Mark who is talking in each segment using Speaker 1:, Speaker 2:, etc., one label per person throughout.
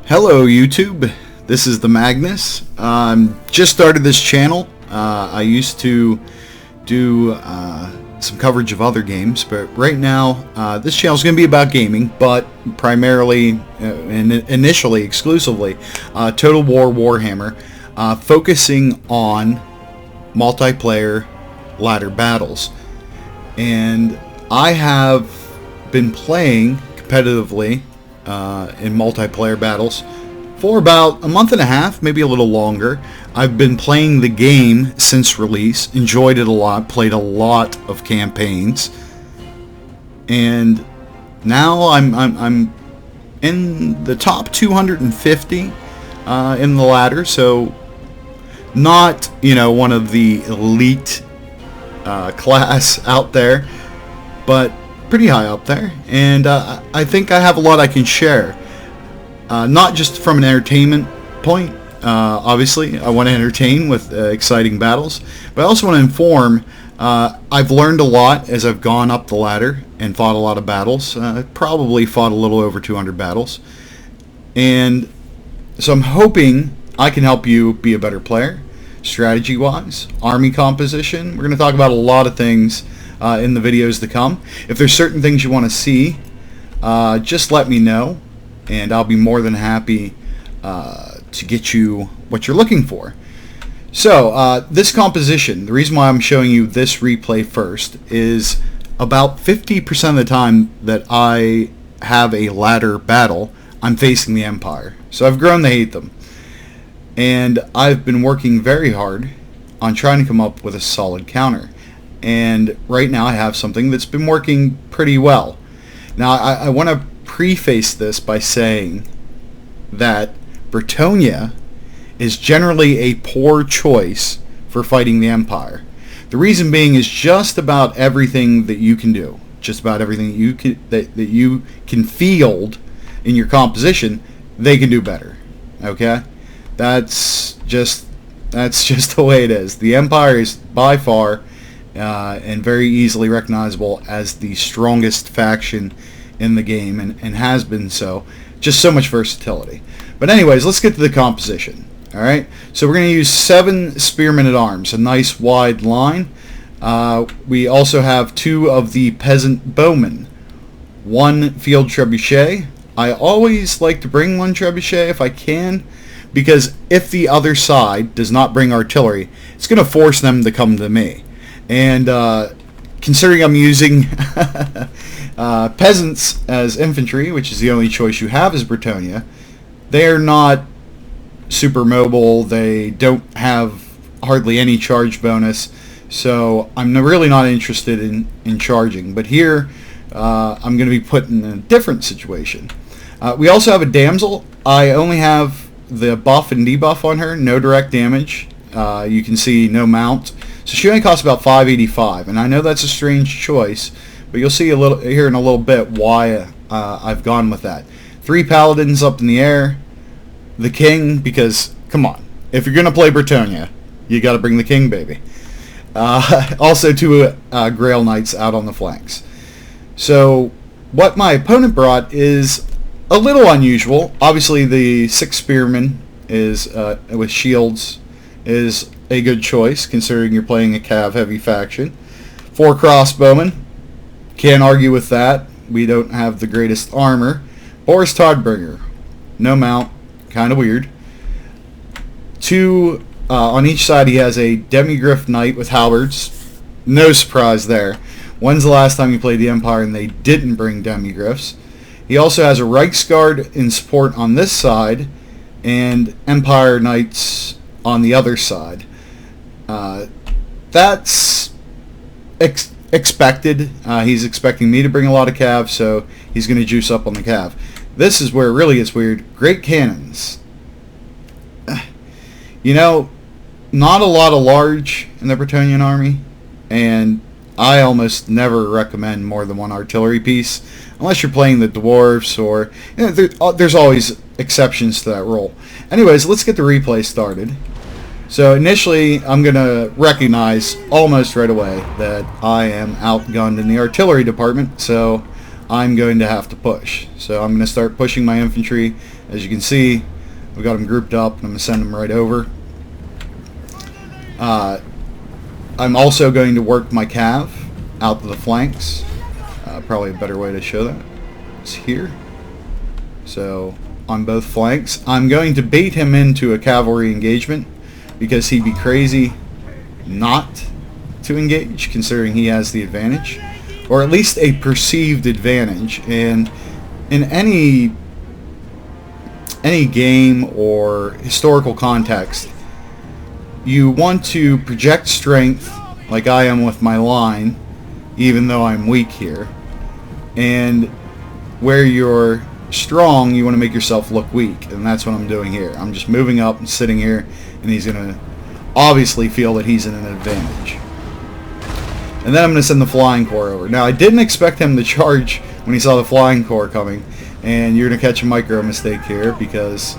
Speaker 1: Hello YouTube, this is the Magnus. Just started this channel. I used to do some coverage of other games, but right now this channel is going to be about gaming, but primarily and initially exclusively Total War Warhammer, focusing on multiplayer ladder battles. And I have been playing competitively in multiplayer battles for about a month and a half, maybe a little longer. I've been playing the game since release, enjoyed it a lot, played a lot of campaigns, and now I'm in the top 250 in the ladder, so not, you know, one of the elite class out there, but pretty high up there, and I think I have a lot I can share, not just from an entertainment point. Obviously I want to entertain with exciting battles, but I also want to inform. I've learned a lot as I've gone up the ladder and fought a lot of battles. Probably fought a little over 200 battles, and so I'm hoping I can help you be a better player, strategy wise, army composition. We're going to talk about a lot of things in the videos to come. If there's certain things you want to see, just let me know, and I'll be more than happy to get you what you're looking for. So this composition, the reason why I'm showing you this replay first is about 50% of the time that I have a ladder battle, I'm facing the Empire. So I've grown to hate them, and I've been working very hard on trying to come up with a solid counter. And right now I have something that's been working pretty well. Now I want to preface this by saying that Bretonnia is generally a poor choice for fighting the Empire. The reason being is just about everything that you can do, just about everything that you can field in your composition, they can do better. Okay, that's just the way it is. The Empire is by far and very easily recognizable as the strongest faction in the game, and has been so. Just so much versatility. But anyways, let's get to the composition. Alright, so we're going to use 7 spearmen at arms, a nice wide line. We also have 2 of the peasant bowmen, 1 field trebuchet. I always like to bring 1 trebuchet if I can, because if the other side does not bring artillery, it's going to force them to come to me. And considering I'm using peasants as infantry, which is the only choice you have as Bretonnia, they're not super mobile. They don't have hardly any charge bonus, so I'm really not interested in charging. But here I'm going to be put in a different situation. We also have a damsel. I only have the buff and debuff on her, no direct damage. You can see no mount. So she only costs about 585, and I know that's a strange choice, but you'll see here in a little bit why I've gone with that. 3 paladins up in the air, the king, because come on, if you're gonna play Bretonnia, you got to bring the king, baby. Also 2 Grail Knights out on the flanks. So what my opponent brought is a little unusual. Obviously, the 6 spearmen is with shields is a good choice, considering you're playing a cav heavy faction. 4 crossbowmen, can't argue with that. We don't have the greatest armor. Boris Todbringer, no mount, kind of weird. 2 on each side. He has a demigriff knight with halberds. No surprise there. When's the last time you played the Empire and they didn't bring demigriffs? He also has a Reichsguard in support on this side, and Empire Knights on the other side. That's expected. He's expecting me to bring a lot of cav, so he's going to juice up on the cav. This is where it really gets weird. Great cannons. You know, not a lot of large in the Bretonnian army, and I almost never recommend more than 1 artillery piece, unless you're playing the dwarves, or you know, there's always exceptions to that rule. Anyways, let's get the replay started. So initially, I'm going to recognize almost right away that I am outgunned in the artillery department, so I'm going to have to push. So I'm going to start pushing my infantry. As you can see, we've got them grouped up, and I'm going to send them right over. I'm also going to work my cav out to the flanks. Probably a better way to show that is here. So on both flanks, I'm going to bait him into a cavalry engagement because he'd be crazy not to engage, considering he has the advantage, or at least a perceived advantage. And in any game or historical context, you want to project strength like I am with my line, even though I'm weak here. And where you're strong, you want to make yourself look weak, and that's what I'm doing here. I'm just moving up and sitting here, and he's going to obviously feel that he's in an advantage. And then I'm going to send the Flying Corps over. Now, I didn't expect him to charge when he saw the Flying Corps coming, and you're going to catch a micro mistake here, because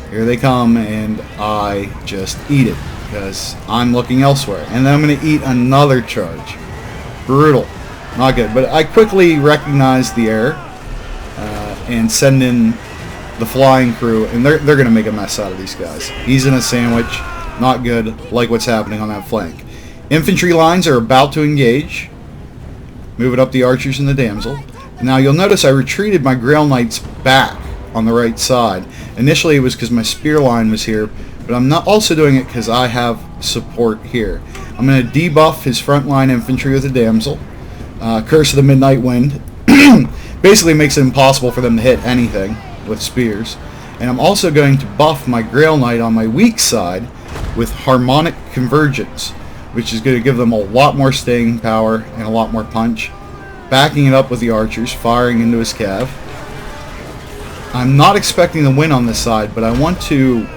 Speaker 1: here they come, and I just eat it, because I'm looking elsewhere. And then I'm going to eat another charge. Brutal. Not good. But I quickly recognized the error and send in the flying crew, and they're going to make a mess out of these guys. He's in a sandwich. Not good. Like what's happening on that flank. Infantry lines are about to engage. Moving up the archers and the damsel. Now you'll notice I retreated my Grail Knights back on the right side. Initially it was because my spear line was here, but I'm not also doing it because I have support here. I'm going to debuff his frontline infantry with a damsel. Curse of the Midnight Wind. Basically makes it impossible for them to hit anything with spears. And I'm also going to buff my Grail Knight on my weak side with Harmonic Convergence, which is going to give them a lot more staying power and a lot more punch. Backing it up with the archers, firing into his cav. I'm not expecting to win on this side, but I want to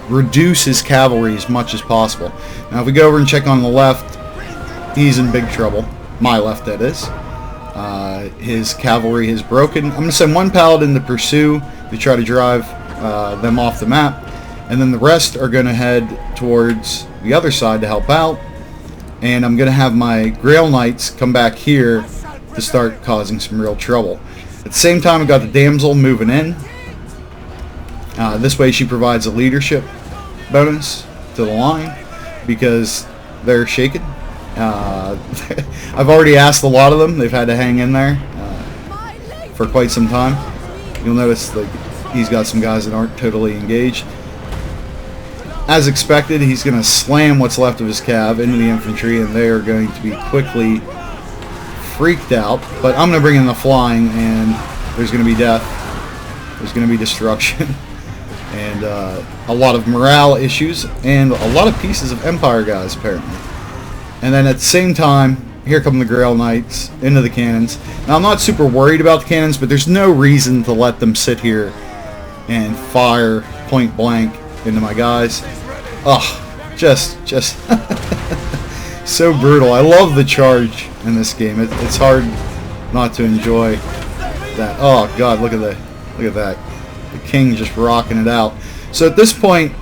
Speaker 1: reduce his cavalry as much as possible. Now if we go over and check on the left, he's in big trouble. My left, that is. His cavalry has broken. I'm going to send one paladin to pursue to try to drive them off the map, and then the rest are going to head towards the other side to help out, and I'm going to have my Grail Knights come back here to start causing some real trouble. At the same time, I've got the damsel moving in. This way she provides a leadership bonus to the line because they're shaken. I've already asked a lot of them. They've had to hang in there for quite some time. You'll notice that he's got some guys that aren't totally engaged. As expected, he's going to slam what's left of his cav into the infantry, and they are going to be quickly freaked out. But I'm going to bring in the flying, and there's going to be death. There's going to be destruction. And a lot of morale issues, and a lot of pieces of Empire guys, apparently. And then at the same time, here come the Grail Knights into the cannons. Now, I'm not super worried about the cannons, but there's no reason to let them sit here and fire point blank into my guys. Ugh, just so brutal. I love the charge in this game. It's hard not to enjoy that. Oh God, look at that. The king just rocking it out. So at this point,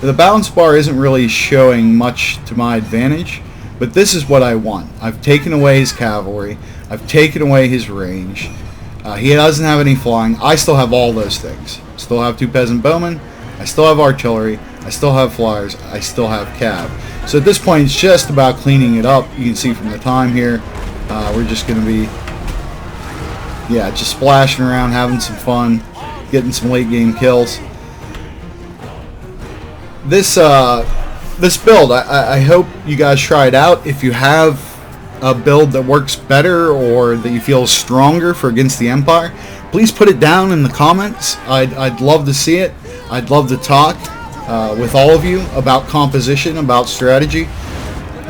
Speaker 1: the balance bar isn't really showing much to my advantage, but this is what I want. I've taken away his cavalry. I've taken away his range. He doesn't have any flying. I still have all those things. Still have 2 peasant bowmen. I still have artillery. I still have flyers. I still have cav. So at this point, it's just about cleaning it up. You can see from the time here, we're just going to be, just splashing around, having some fun, getting some late game kills. This build, I hope you guys try it out. If you have a build that works better or that you feel is stronger for against the Empire, please put it down in the comments. I'd love to see it. I'd love to talk with all of you about composition, about strategy,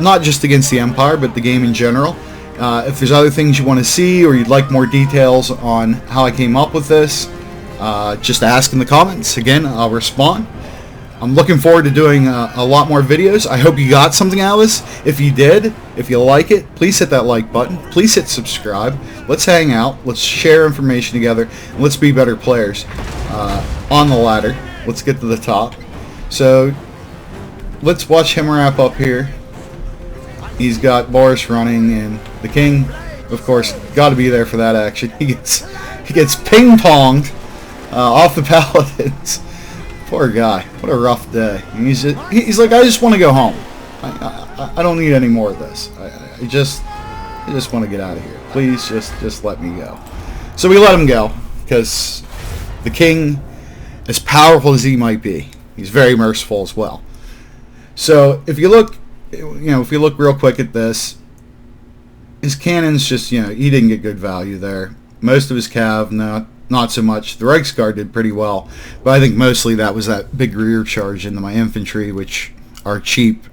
Speaker 1: not just against the Empire, but the game in general. If there's other things you want to see or you'd like more details on how I came up with this, just ask in the comments. Again, I'll respond. I'm looking forward to doing a lot more videos. I hope you got something out of this. If you did, if you like it, please hit that like button. Please hit subscribe. Let's hang out. Let's share information together. And let's be better players on the ladder. Let's get to the top. So let's watch him wrap up here. He's got Boris running, and the king of course, got to be there for that action. He gets ping-ponged off the paladins. Poor guy. What a rough day. And he's like, I just want to go home. I don't need any more of this. I just want to get out of here. Please just let me go. So we let him go, because the king, as powerful as he might be, he's very merciful as well. So if you look, if you look real quick at this, his cannons just, he didn't get good value there. Most of his cav, not so much. The Reiksguard did pretty well, but I think mostly that was that big rear charge into my infantry, which are cheap,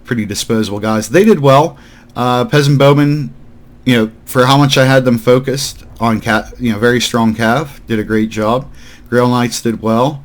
Speaker 1: pretty disposable guys. They did well. Peasant Bowmen, for how much I had them focused on very strong cav, did a great job. Grail Knights did well.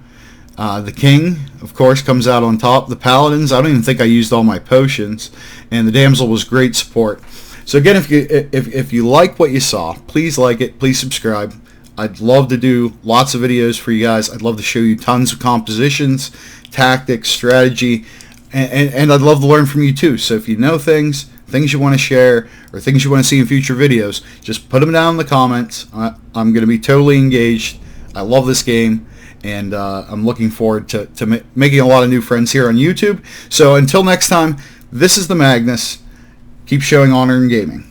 Speaker 1: The king, of course, comes out on top. The paladins, I don't even think I used all my potions, and the damsel was great support. So again, if you like what you saw, please like it, please subscribe. I'd love to do lots of videos for you guys. I'd love to show you tons of compositions, tactics, strategy, and I'd love to learn from you too. So if you know things you want to share, or things you want to see in future videos, just put them down in the comments. I'm going to be totally engaged. I love this game, and I'm looking forward to making a lot of new friends here on YouTube. So until next time, this is the Magnus. Keep showing honor in gaming.